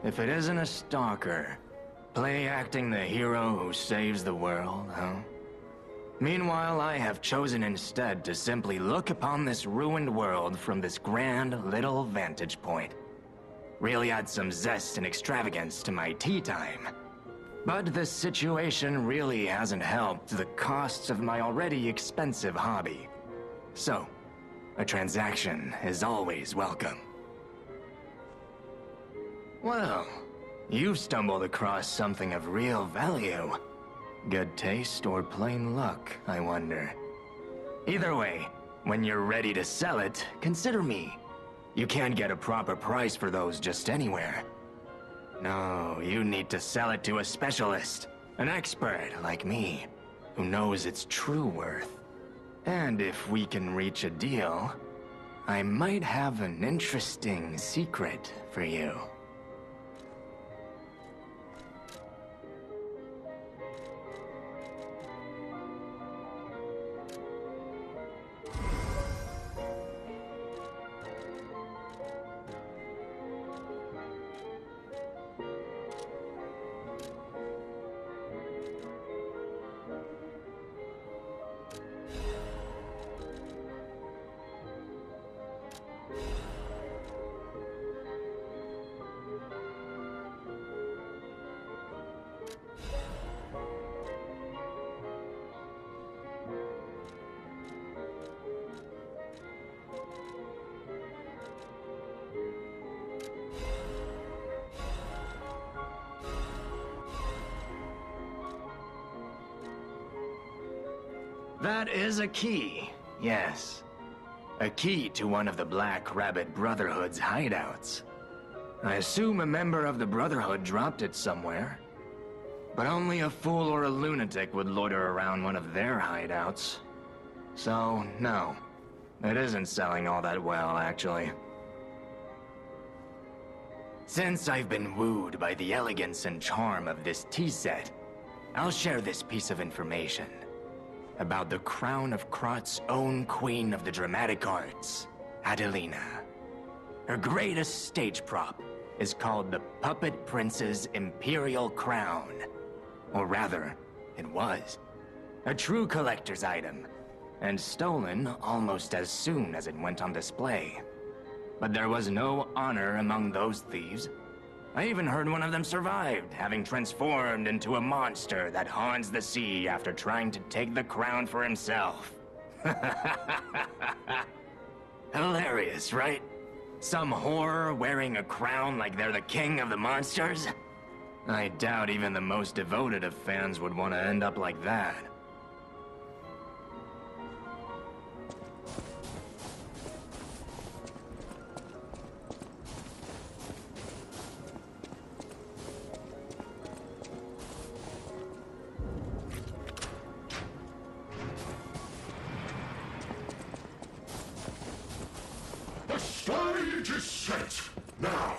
If it isn't a stalker, play acting the hero who saves the world, huh? Meanwhile, I have chosen instead to simply look upon this ruined world from this grand little vantage point. Really add some zest and extravagance to my tea time. But this situation really hasn't helped the costs of my already expensive hobby. So, a transaction is always welcome. Well, you've stumbled across something of real value. Good taste or plain luck, I wonder. Either way, when you're ready to sell it, consider me. You can't get a proper price for those just anywhere. No, you need to sell it to a specialist, an expert like me, who knows its true worth. And if we can reach a deal, I might have an interesting secret for you. That is a key, yes. A key to one of the Black Rabbit Brotherhood's hideouts. I assume a member of the Brotherhood dropped it somewhere. But only a fool or a lunatic would loiter around one of their hideouts. So, no. It isn't selling all that well, actually. Since I've been wooed by the elegance and charm of this tea set, I'll share this piece of information. About the crown of Krot's own queen of the dramatic arts, Adelina. Her greatest stage prop is called the Puppet Prince's Imperial Crown. Or rather, it was. A true collector's item, and stolen almost as soon as it went on display. But there was no honor among those thieves. I even heard one of them survived, having transformed into a monster that haunts the sea after trying to take the crown for himself. Hilarious, right? Some horror wearing a crown like they're the king of the monsters? I doubt even the most devoted of fans would want to end up like that. The stage is set. Now,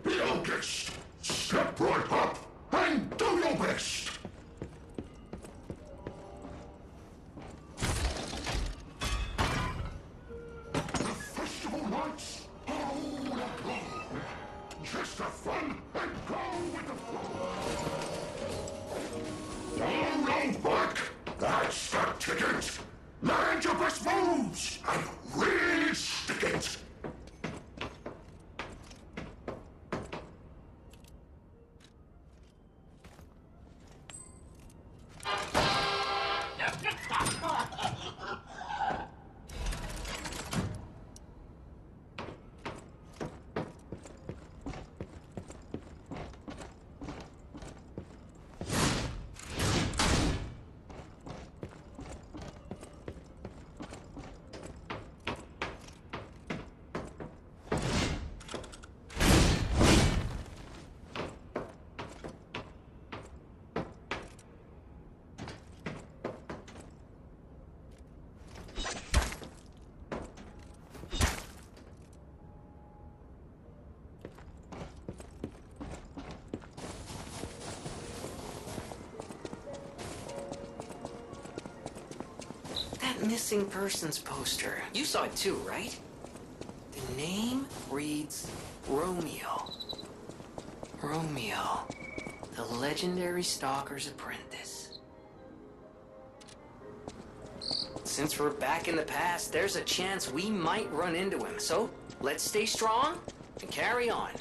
be our guest. Step right up and do your best. The festival lights are all aglow. Just have fun and go with the flow. No back. That's the ticket. Land your best moves and really stick it. Missing persons poster. You saw it too, right? The name reads Romeo. Romeo, the legendary stalker's apprentice. Since we're back in the past, there's a chance we might run into him. So let's stay strong and carry on.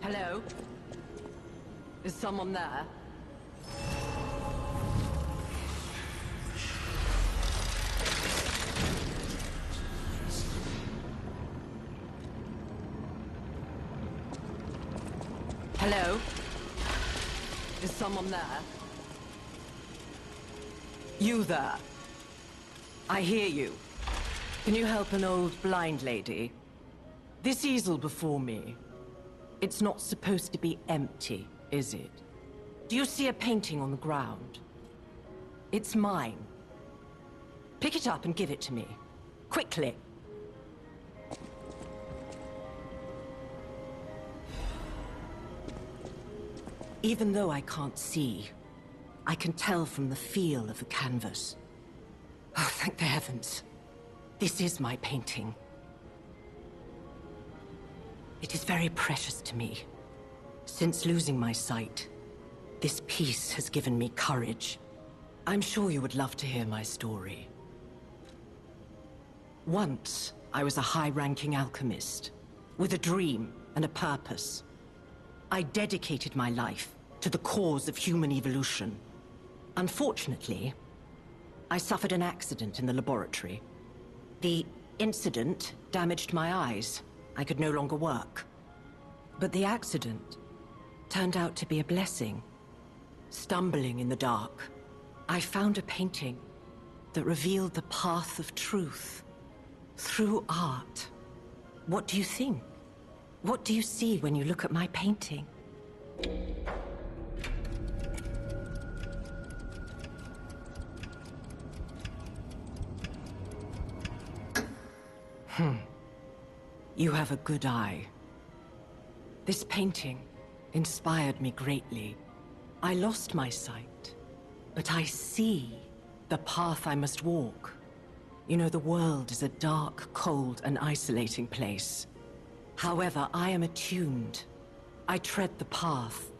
Hello? Is someone there? Hello? Is someone there? You there? I hear you. Can you help an old blind lady? This easel before me. It's not supposed to be empty, is it? Do you see a painting on the ground? It's mine. Pick it up and give it to me. Quickly. Even though I can't see, I can tell from the feel of the canvas. Oh, thank the heavens. This is my painting. It is very precious to me. Since losing my sight, this piece has given me courage. I'm sure you would love to hear my story. Once, I was a high-ranking alchemist, with a dream and a purpose. I dedicated my life to the cause of human evolution. Unfortunately, I suffered an accident in the laboratory. The incident damaged my eyes. I could no longer work. But the accident turned out to be a blessing. Stumbling in the dark, I found a painting that revealed the path of truth through art. What do you think? What do you see when you look at my painting? You have a good eye. This painting inspired me greatly. I lost my sight, but I see the path I must walk. You know, the world is a dark, cold, and isolating place. However, I am attuned. I tread the path.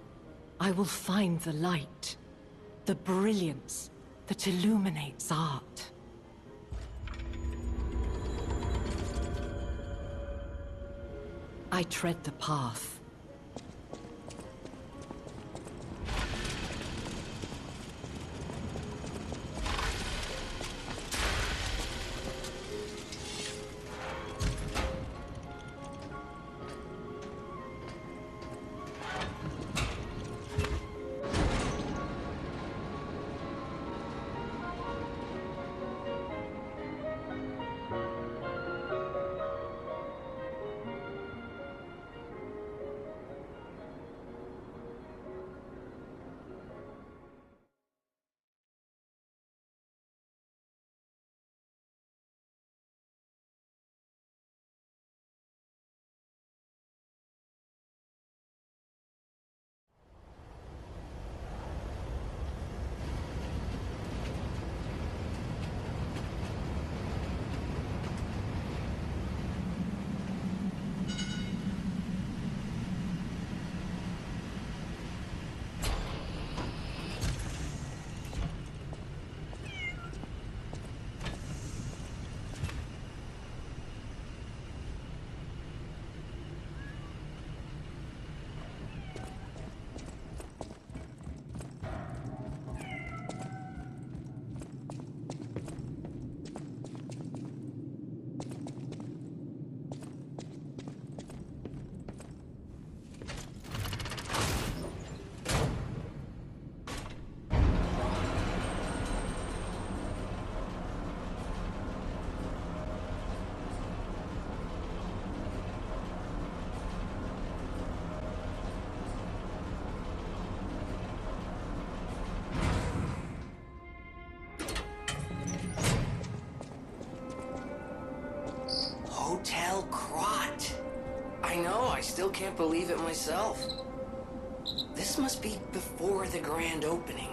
I will find the light, the brilliance that illuminates art. I tread the path. Krot. I know, I still can't believe it myself. This must be before the grand opening.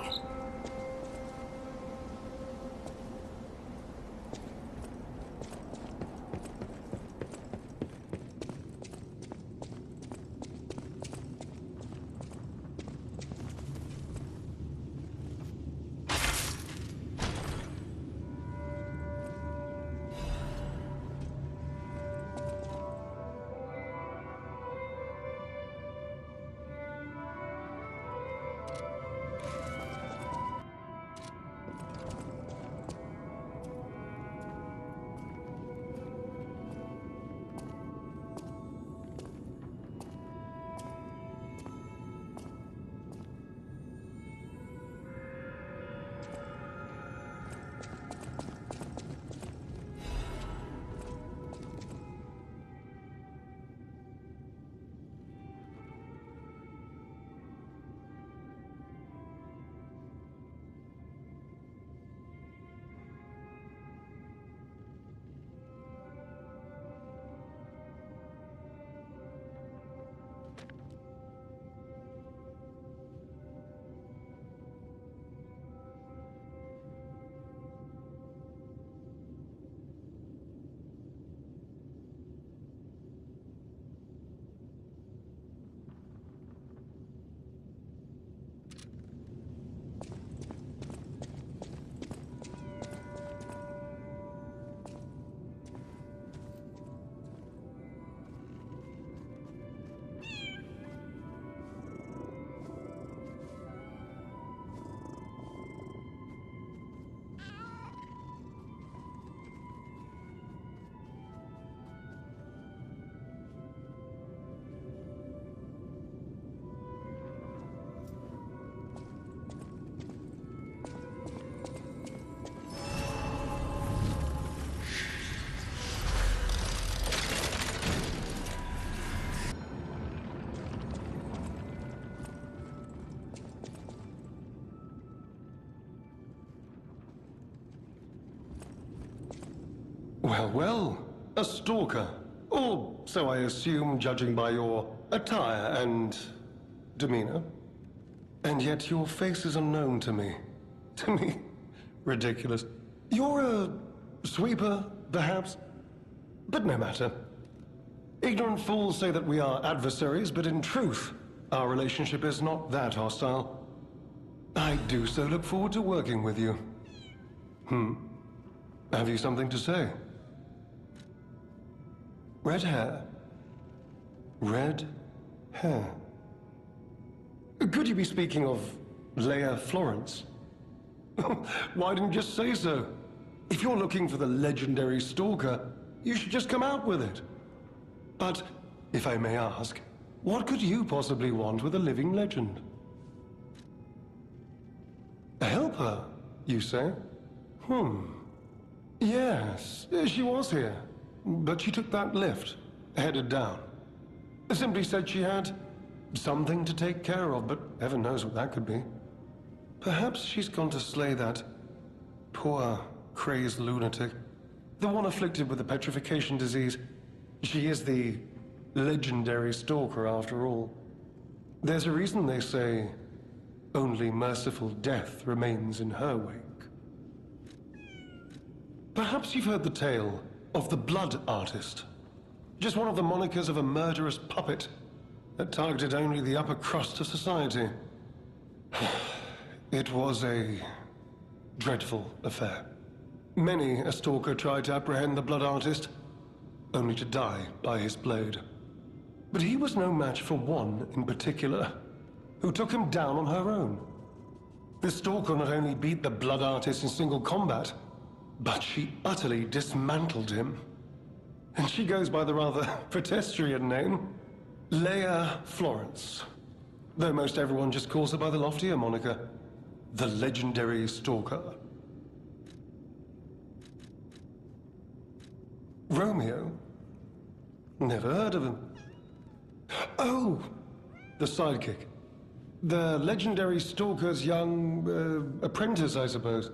Well, well, a stalker. Or so I assume, judging by your attire and demeanor. And yet your face is unknown to me. To me? Ridiculous. You're a sweeper, perhaps? But no matter. Ignorant fools say that we are adversaries, but in truth, our relationship is not that hostile. I do so look forward to working with you. Have you something to say? Red hair. Red hair. Could you be speaking of Leia Florence? Why didn't you just say so? If you're looking for the legendary stalker, you should just come out with it. But, if I may ask, what could you possibly want with a living legend? A helper, you say? Yes, she was here. But she took that lift, headed down. Simply said she had something to take care of, but heaven knows what that could be. Perhaps she's gone to slay that poor, crazed lunatic. The one afflicted with the petrification disease. She is the legendary stalker, after all. There's a reason they say only merciful death remains in her wake. Perhaps you've heard the tale of the Blood Artist. Just one of the monikers of a murderous puppet that targeted only the upper crust of society. It was a dreadful affair. Many a stalker tried to apprehend the Blood Artist, only to die by his blade. But he was no match for one in particular, who took him down on her own. This stalker not only beat the Blood Artist in single combat, but she utterly dismantled him. And she goes by the rather pedestrian name, Leia Florence. Though most everyone just calls her by the loftier moniker, the legendary stalker. Romeo? Never heard of him. Oh, the sidekick. The legendary stalker's young apprentice, I suppose.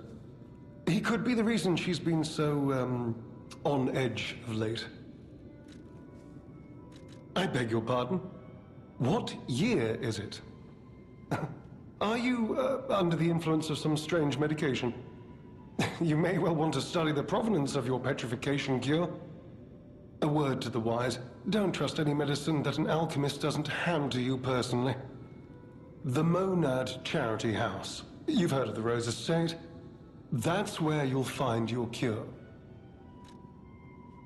He could be the reason she's been so, on edge of late. I beg your pardon? What year is it? Are you under the influence of some strange medication? You may well want to study the provenance of your petrification cure. A word to the wise, don't trust any medicine that an alchemist doesn't hand to you personally. The Monad Charity House. You've heard of the Rose Estate? That's where you'll find your cure.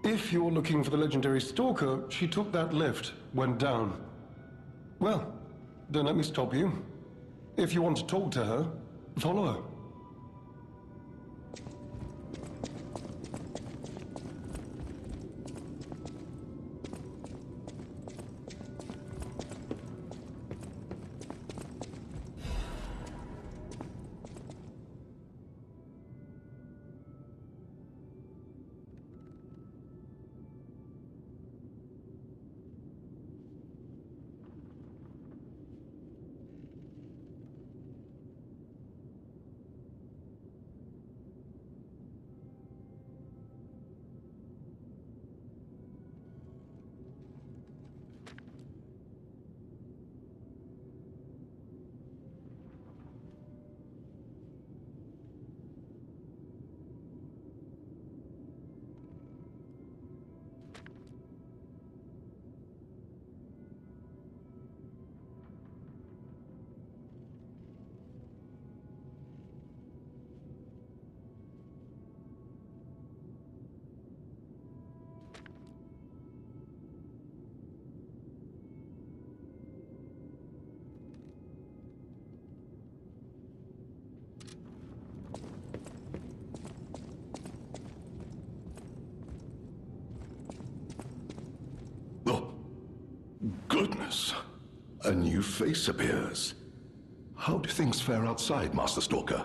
If you're looking for the legendary stalker, she took that lift, went down. Well, don't let me stop you. If you want to talk to her, follow her. Goodness. A new face appears. How do things fare outside, Master Stalker?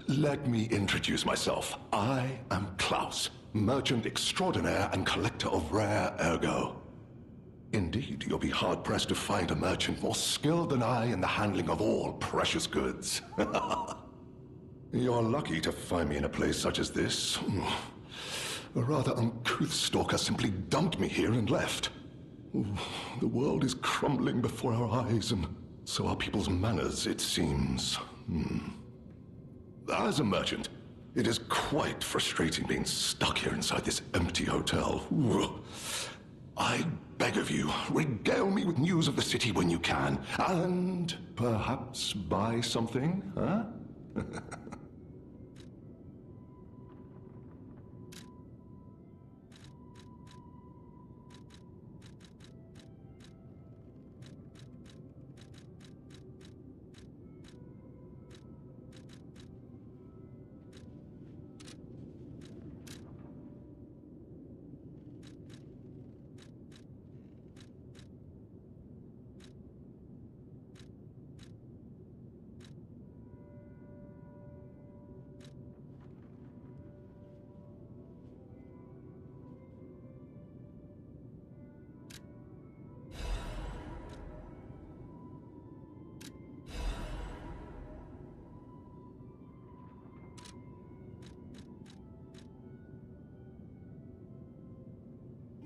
Let me introduce myself. I am Klaus, merchant extraordinaire and collector of rare ergo. Indeed, you'll be hard-pressed to find a merchant more skilled than I in the handling of all precious goods. You're lucky to find me in a place such as this. A rather uncouth stalker simply dumped me here and left. The world is crumbling before our eyes, and so are people's manners, it seems. As a merchant, it is quite frustrating being stuck here inside this empty hotel. I beg of you, regale me with news of the city when you can, and perhaps buy something, huh?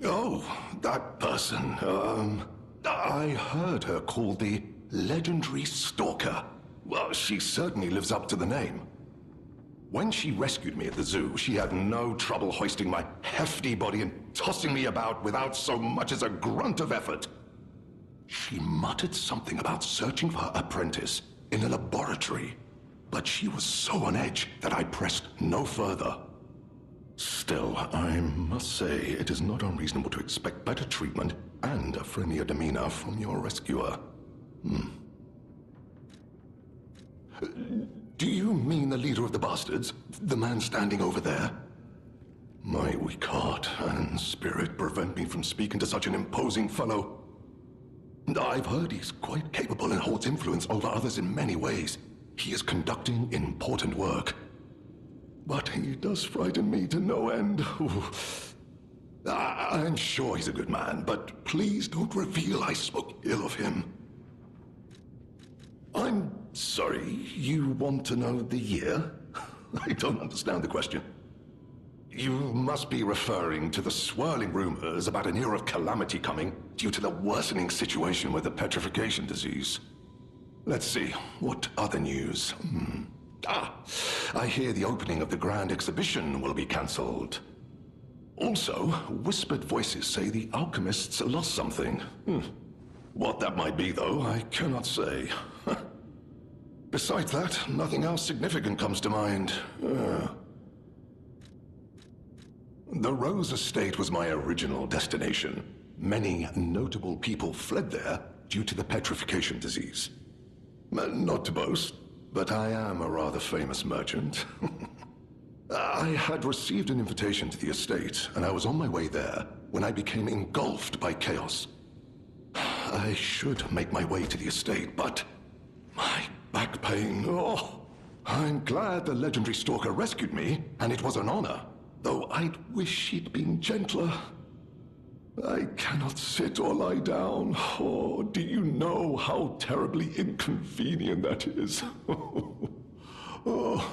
Oh, that person, I heard her called the legendary stalker. Well, she certainly lives up to the name. When she rescued me at the zoo, she had no trouble hoisting my hefty body and tossing me about without so much as a grunt of effort. She muttered something about searching for her apprentice in a laboratory, but she was so on edge that I pressed no further. Still, I must say, it is not unreasonable to expect better treatment and a friendlier demeanor from your rescuer. Do you mean the leader of the bastards? The man standing over there? My weak heart and spirit prevent me from speaking to such an imposing fellow. I've heard he's quite capable and holds influence over others in many ways. He is conducting important work. But he does frighten me to no end. I'm sure he's a good man, but please don't reveal I spoke ill of him. I'm sorry, you want to know the year? I don't understand the question. You must be referring to the swirling rumors about an era of calamity coming due to the worsening situation with the petrification disease. Let's see, what other news? I hear the opening of the Grand Exhibition will be cancelled. Also, whispered voices say the alchemists lost something. What that might be, though, I cannot say. Besides that, nothing else significant comes to mind. The Rose Estate was my original destination. Many notable people fled there due to the petrification disease. Not to boast, but I am a rather famous merchant. I had received an invitation to the estate, and I was on my way there when I became engulfed by chaos. I should make my way to the estate, but my back pain, I'm glad the legendary stalker rescued me, and it was an honor. Though I'd wish he'd been gentler. I cannot sit or lie down. Oh, do you know how terribly inconvenient that is? Oh.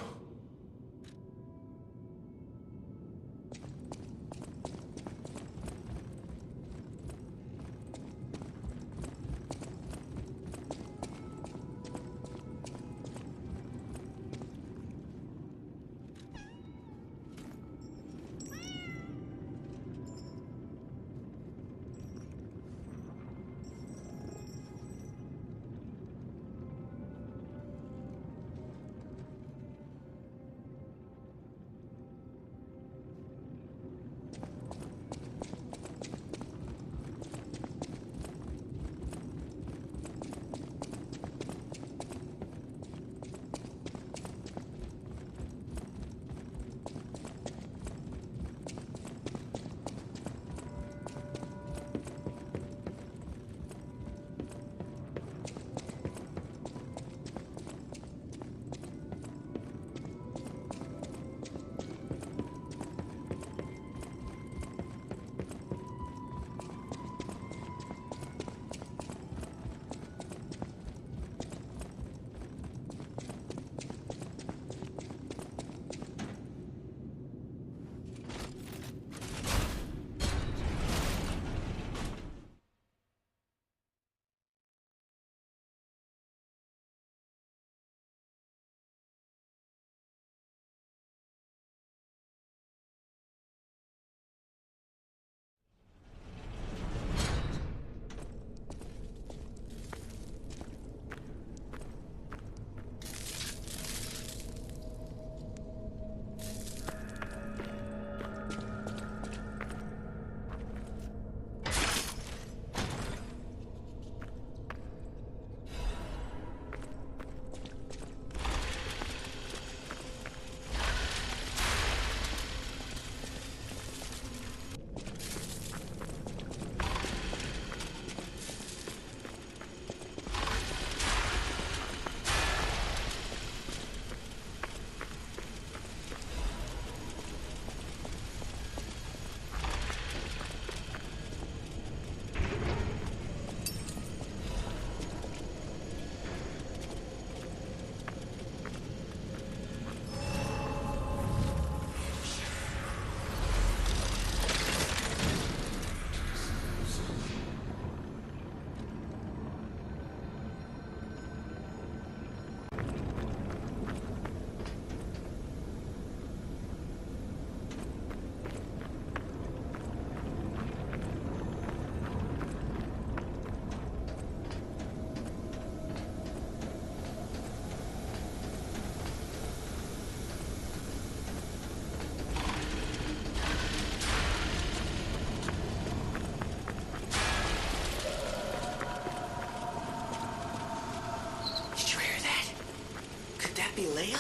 be Leia?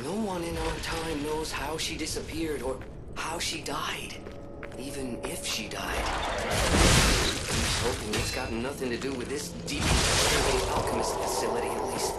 No one in our time knows how she disappeared or how she died. Even if she died. I'm hoping it's got nothing to do with this deep alchemist facility, at least.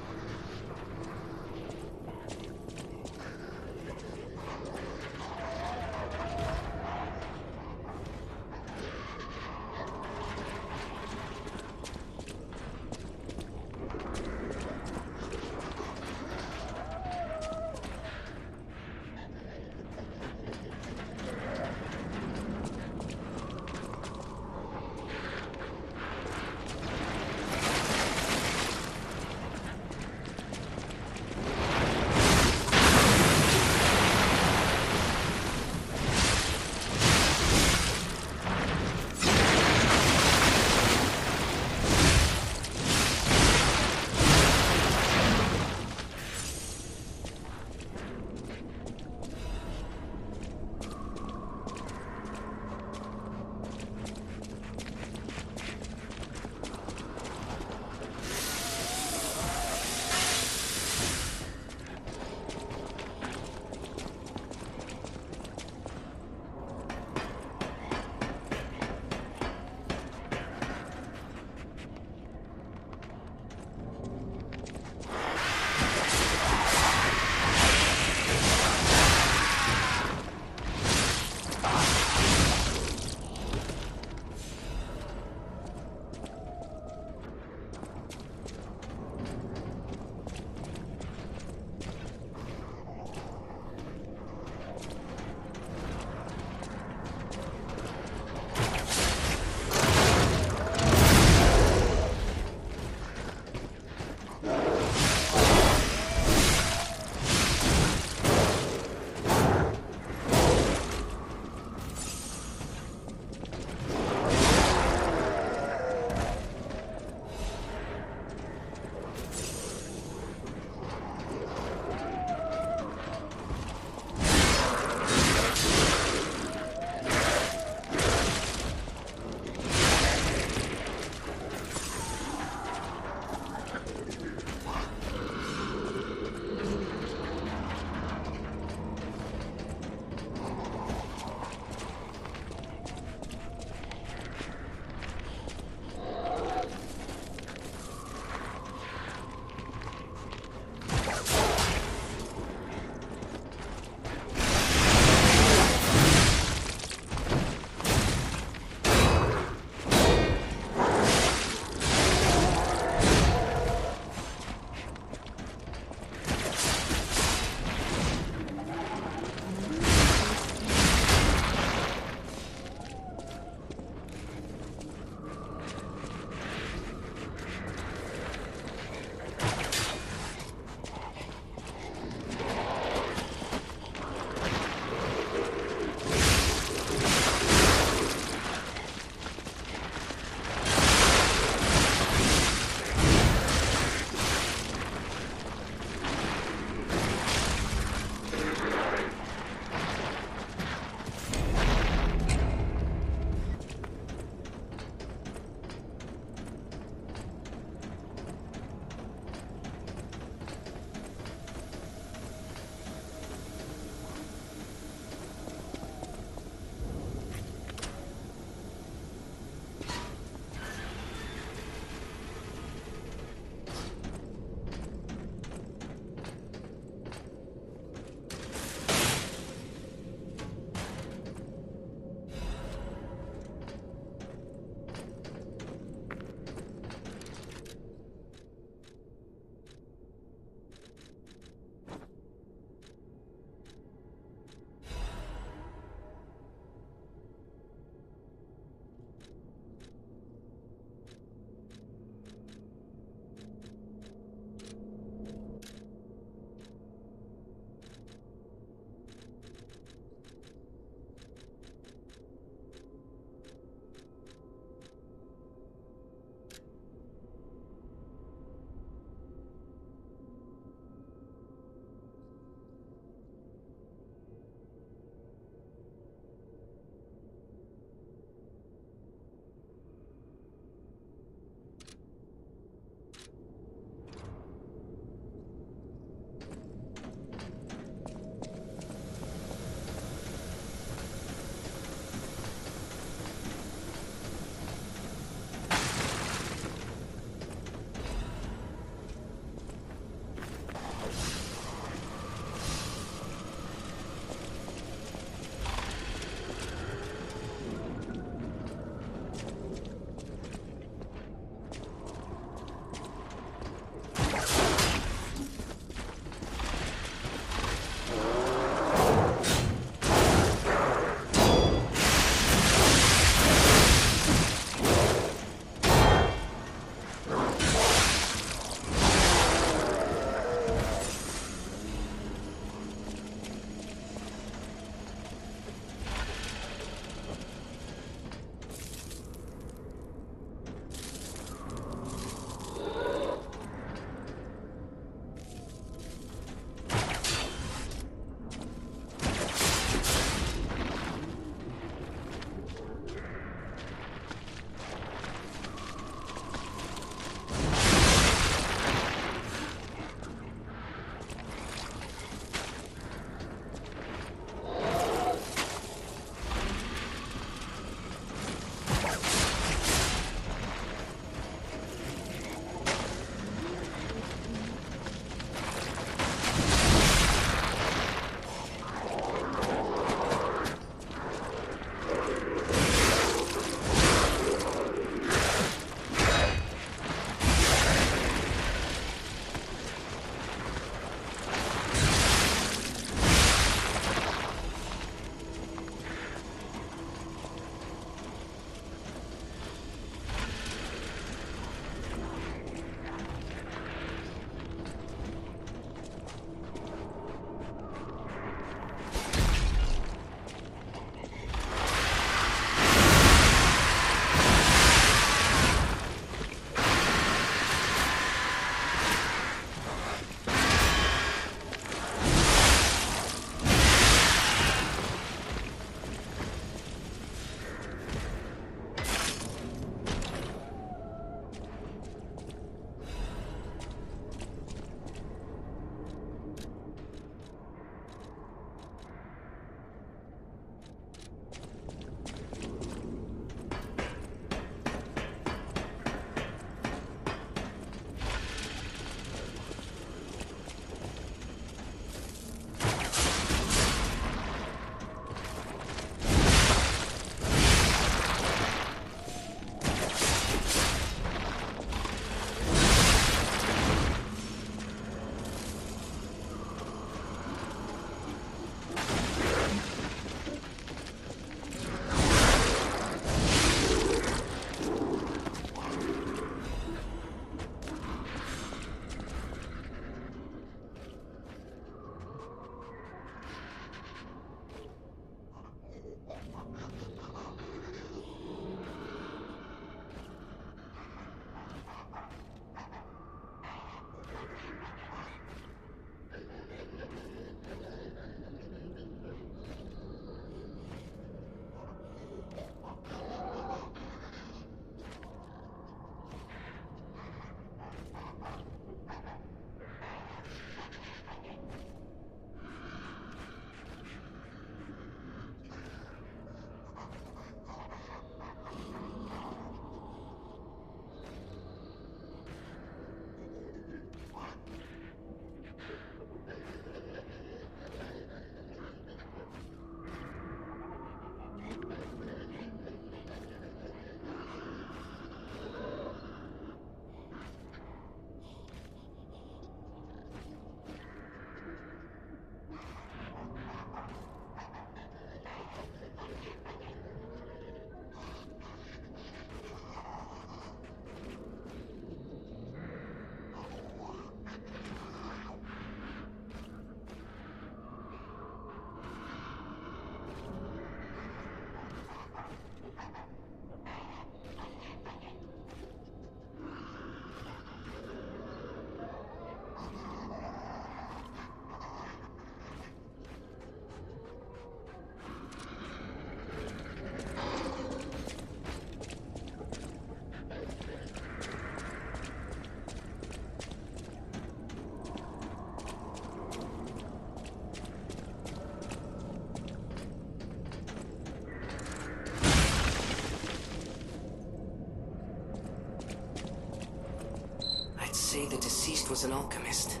say the deceased was an alchemist.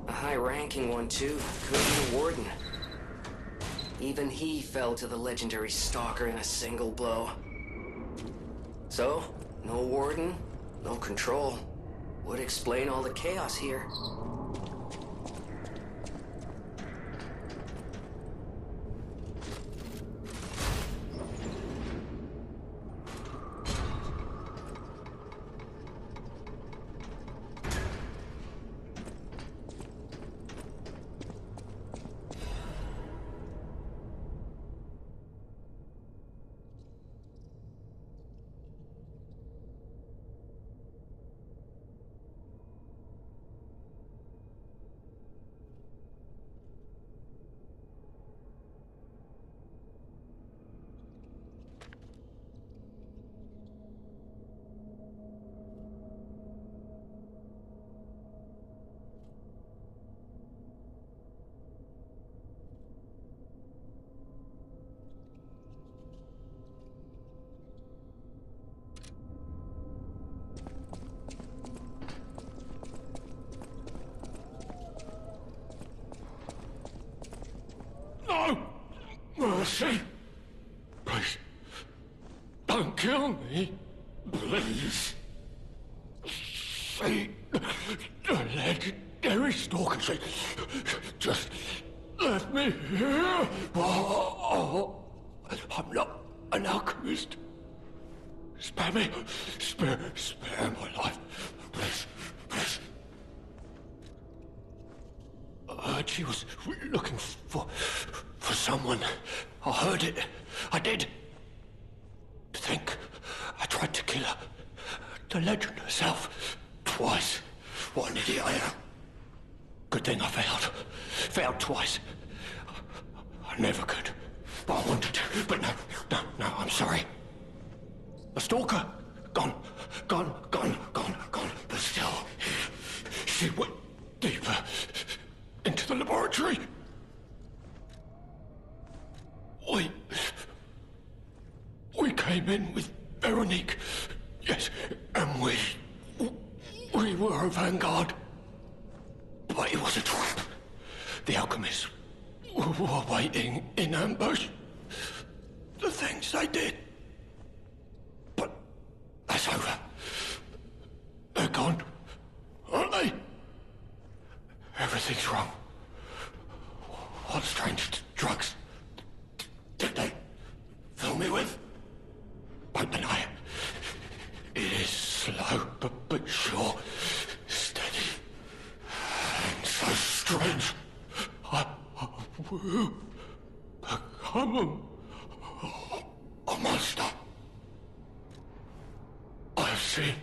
A high-ranking one, too. Could be a warden. Even he fell to the legendary stalker in a single blow. So, no warden, no control. Would explain all the chaos here. No! Mercy! Please, don't kill me. Please. See, the legendary stalker, she just left me here. Oh, I'm not an alchemist. Spare me. Spare my life. Please, please. I heard she was looking for someone. I heard it. I did. To think I tried to kill her. The legend herself. Twice. What an idiot I am. Good thing I failed. Failed twice. I never could. But I wanted to. But no, I'm sorry. A stalker. Gone. But still, she went deeper into the laboratory. We came in with Veronique. Yes, and we were a vanguard. But it was a trap. The alchemists were waiting in ambush. The things they did. But that's over. They're gone, aren't they? Everything's wrong. What strange drugs did they fill me with? Don't deny it. It is slow, but sure. Steady. And so strange. I will become a monster. I have seen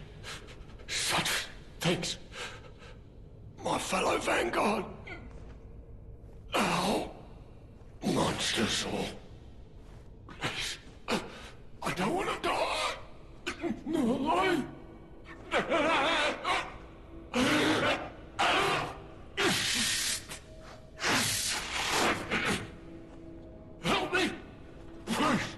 such things. My fellow vanguard. Oh, monsters all. Please, I don't want to die. No, help me, please.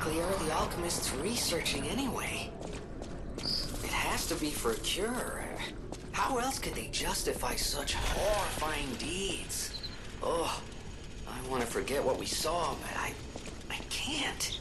exactly are the alchemists researching anyway? It has to be for a cure. How else could they justify such horrifying deeds? Oh, I want to forget what we saw, but I can't.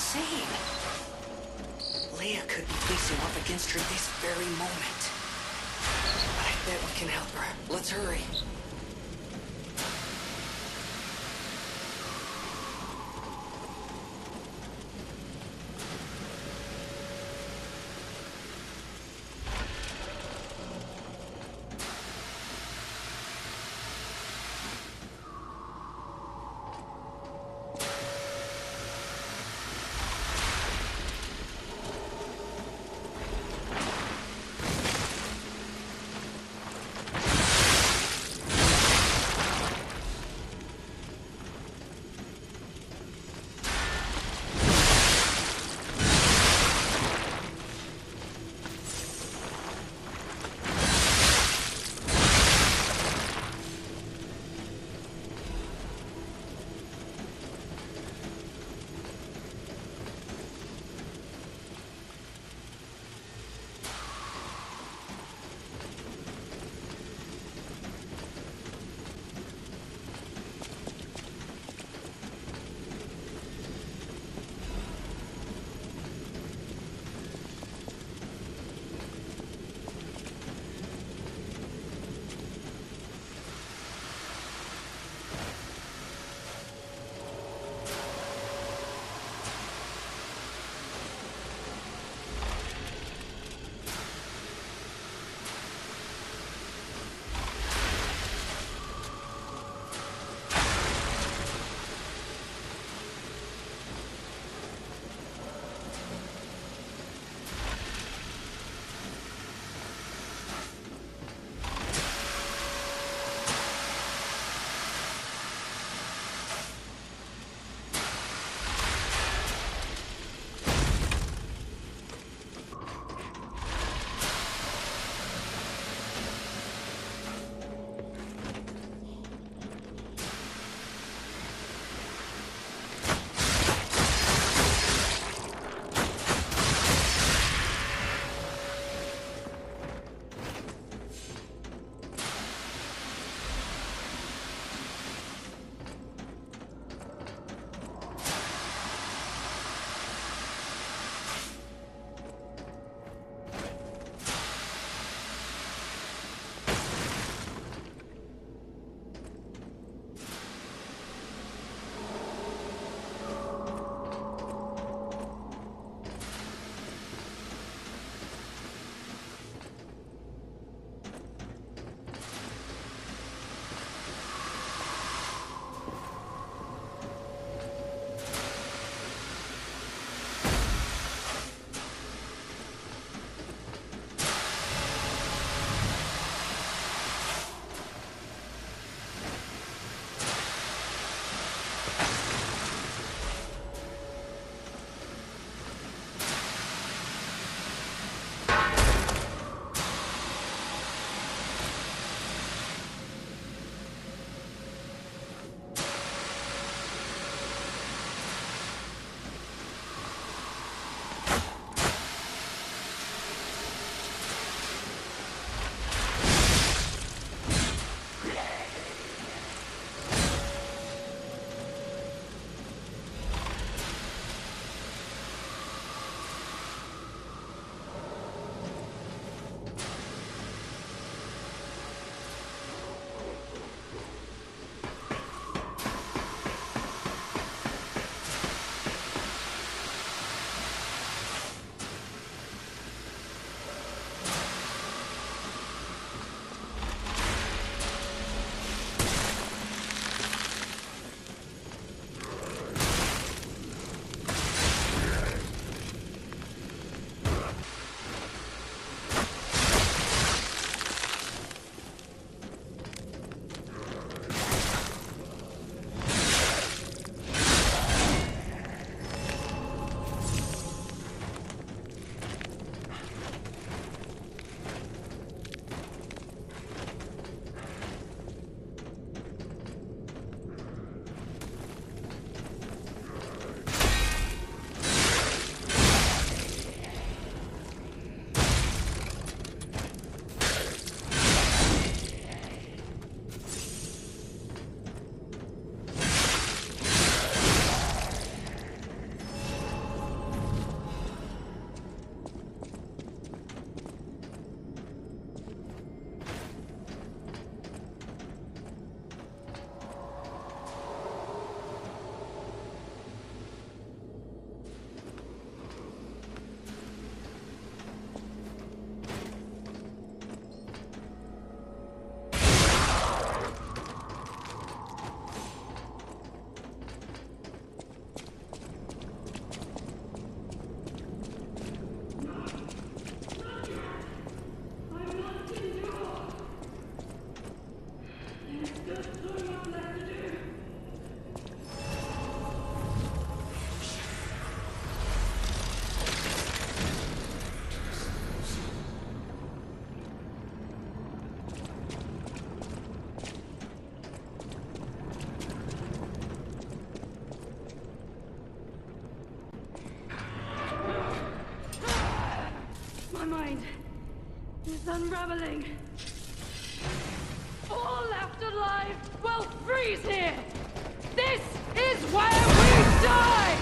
insane. Leia could be facing off against her this very moment. I bet we can help her. Let's hurry. unraveling. All left alive will freeze here! This is where we die!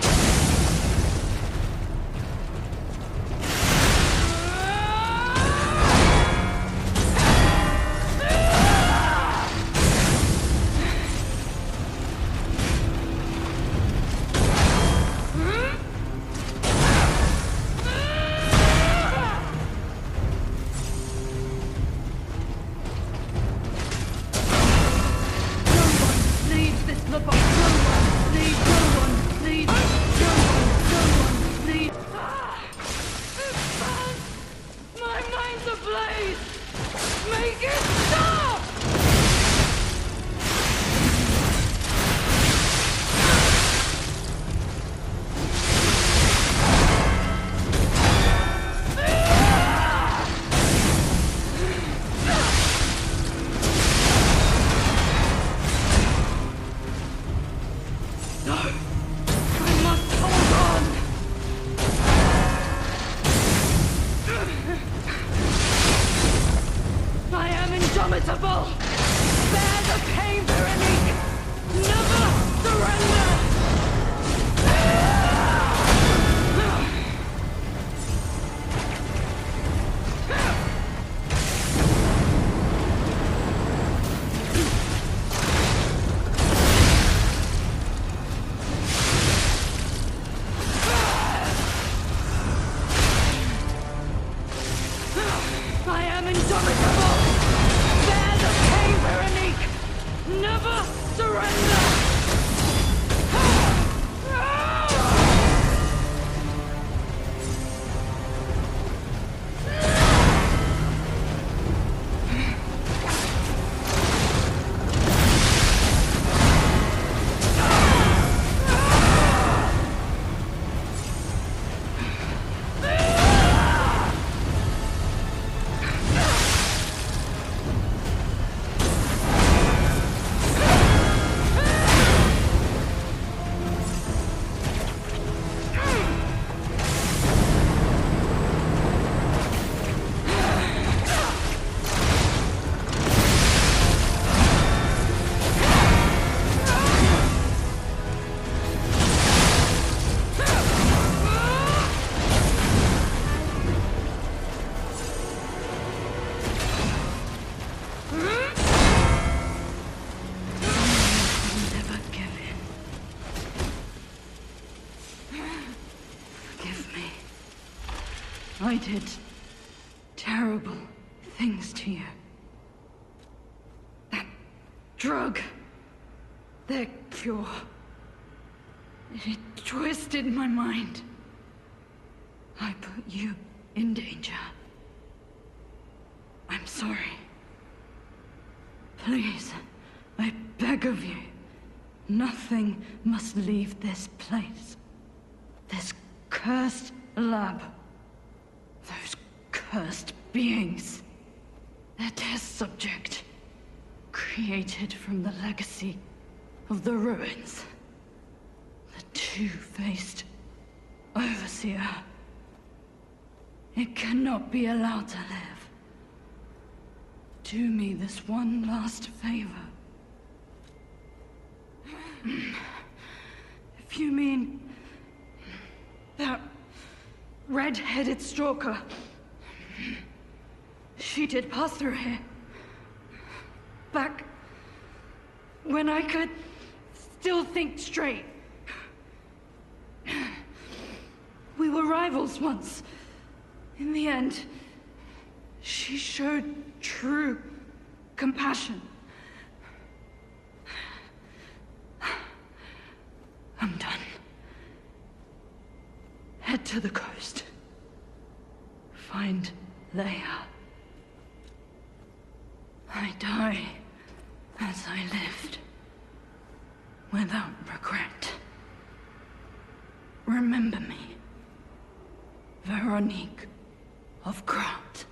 Indomitable! Bear the pain, Veronique! Never surrender! I am indomitable! Bear the pain, Veronique! Never surrender! I did terrible things to you. That drug, their cure, it twisted my mind. I put you in danger. I'm sorry. Please, I beg of you, nothing must leave this place. This cursed lab. Those cursed beings. Their test subject. Created from the legacy of the ruins. The two-faced Overseer. It cannot be allowed to live. Do me this one last favor. If you mean that red-headed stalker. She did pass through here. Back when I could still think straight. We were rivals once. In the end, she showed true compassion. I'm done. Head to the coast. Find Leia. I die as I lived, without regret. Remember me, Veronique of Krat.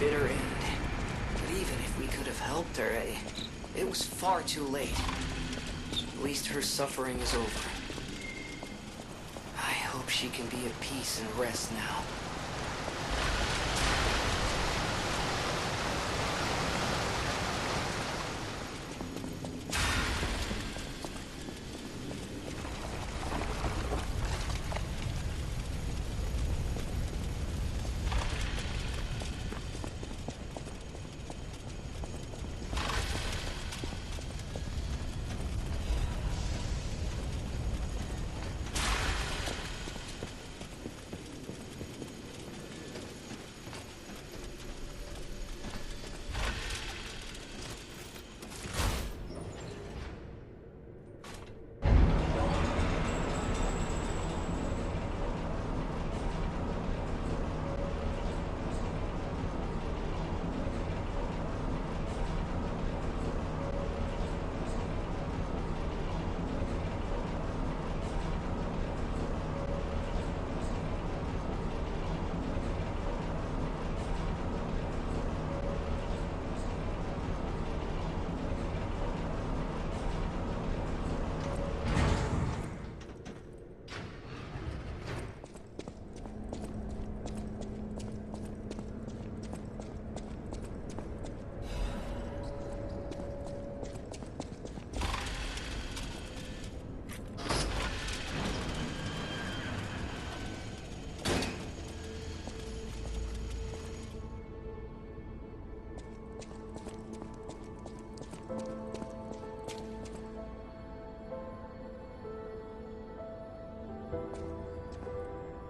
bitter end. But even if we could have helped her, it was far too late. At least her suffering is over. I hope she can be at peace and rest now.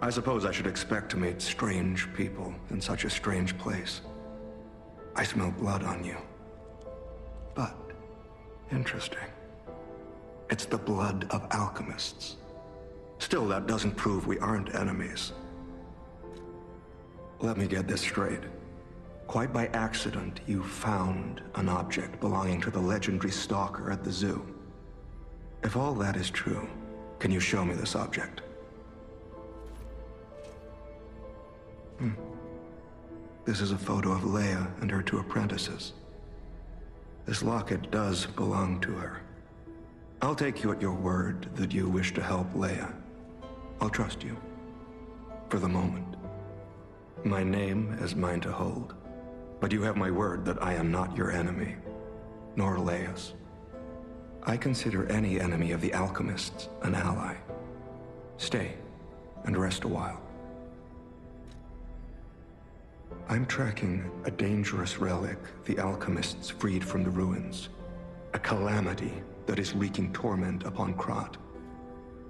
I suppose I should expect to meet strange people in such a strange place. I smell blood on you. But, interesting. It's the blood of alchemists. Still, that doesn't prove we aren't enemies. Let me get this straight. Quite by accident, you found an object belonging to the legendary stalker at the zoo. If all that is true, can you show me this object? This is a photo of Leia and her two apprentices. This locket does belong to her. I'll take you at your word that you wish to help Leia. I'll trust you. For the moment. My name is mine to hold. But you have my word that I am not your enemy, nor Leia's. I consider any enemy of the alchemists an ally. Stay and rest a while. I'm tracking a dangerous relic the alchemists freed from the ruins. A calamity that is wreaking torment upon Krat.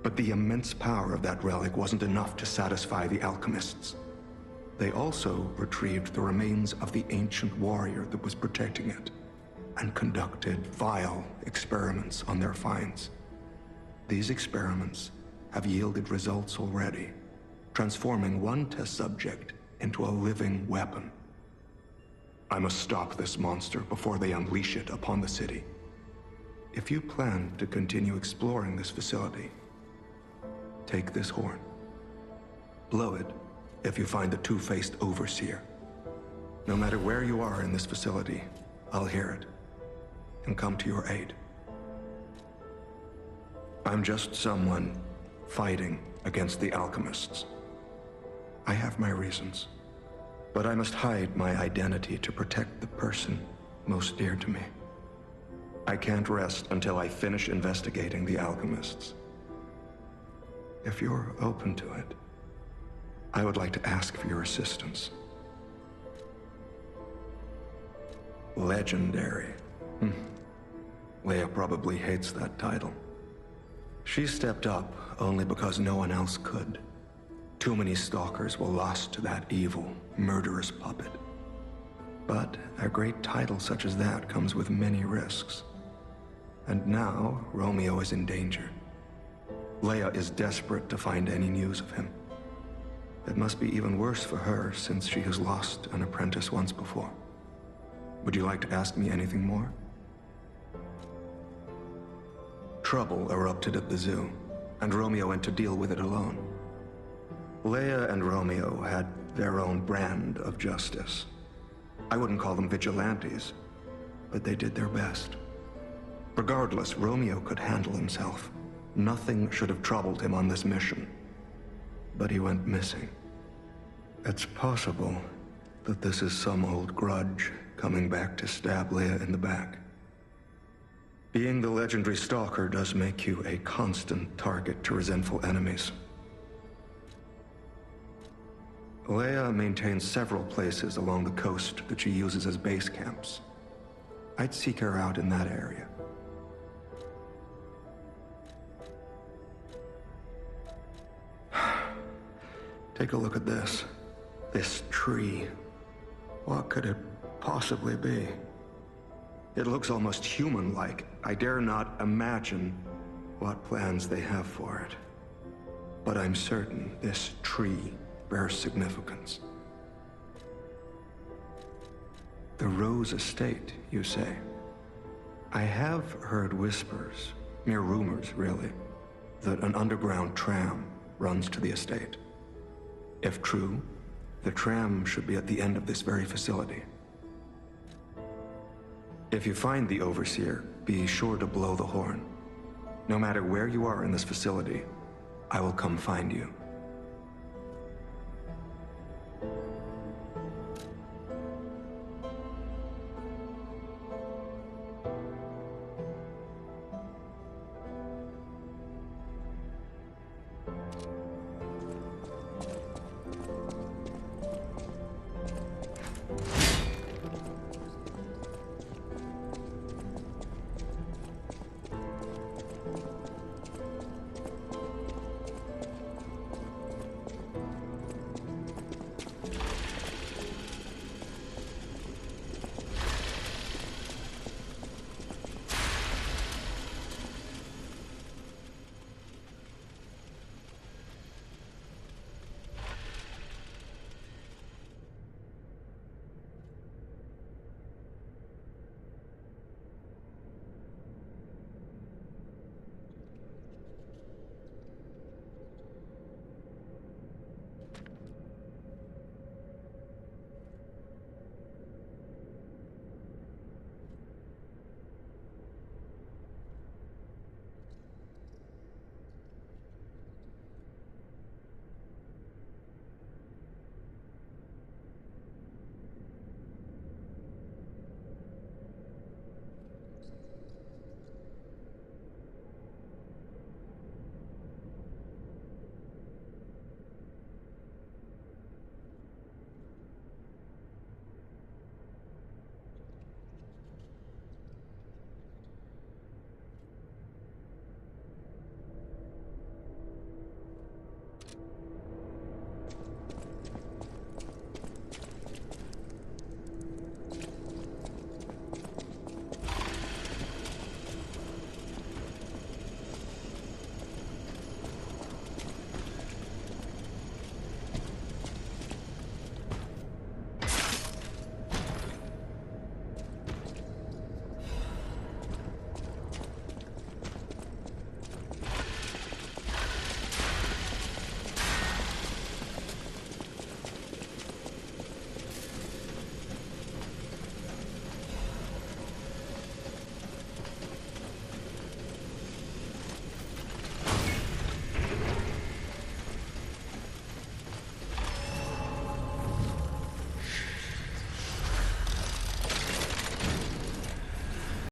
But the immense power of that relic wasn't enough to satisfy the alchemists. They also retrieved the remains of the ancient warrior that was protecting it, and conducted vile experiments on their finds. These experiments have yielded results already, transforming one test subject into a living weapon. I must stop this monster before they unleash it upon the city. If you plan to continue exploring this facility, take this horn. Blow it if you find the two-faced overseer. No matter where you are in this facility, I'll hear it and come to your aid. I'm just someone fighting against the alchemists. I have my reasons, but I must hide my identity to protect the person most dear to me. I can't rest until I finish investigating the alchemists. If you're open to it, I would like to ask for your assistance. Legendary. Leia probably hates that title. She stepped up only because no one else could. Too many stalkers were lost to that evil, murderous puppet. But a great title such as that comes with many risks. And now, Romeo is in danger. Leia is desperate to find any news of him. It must be even worse for her since she has lost an apprentice once before. Would you like to ask me anything more? Trouble erupted at the zoo, and Romeo went to deal with it alone. Leia and Romeo had their own brand of justice. I wouldn't call them vigilantes, but they did their best. Regardless, Romeo could handle himself. Nothing should have troubled him on this mission. But he went missing. It's possible that this is some old grudge coming back to stab Leia in the back. Being the legendary stalker does make you a constant target to resentful enemies. Leia maintains several places along the coast that she uses as base camps. I'd seek her out in that area. Take a look at this. This tree. What could it possibly be? It looks almost human-like. I dare not imagine what plans they have for it. But I'm certain this tree bears significance. The Rose Estate, you say? I have heard whispers, mere rumors really, that an underground tram runs to the estate. If true, the tram should be at the end of this very facility. If you find the Overseer, be sure to blow the horn. No matter where you are in this facility, I will come find you.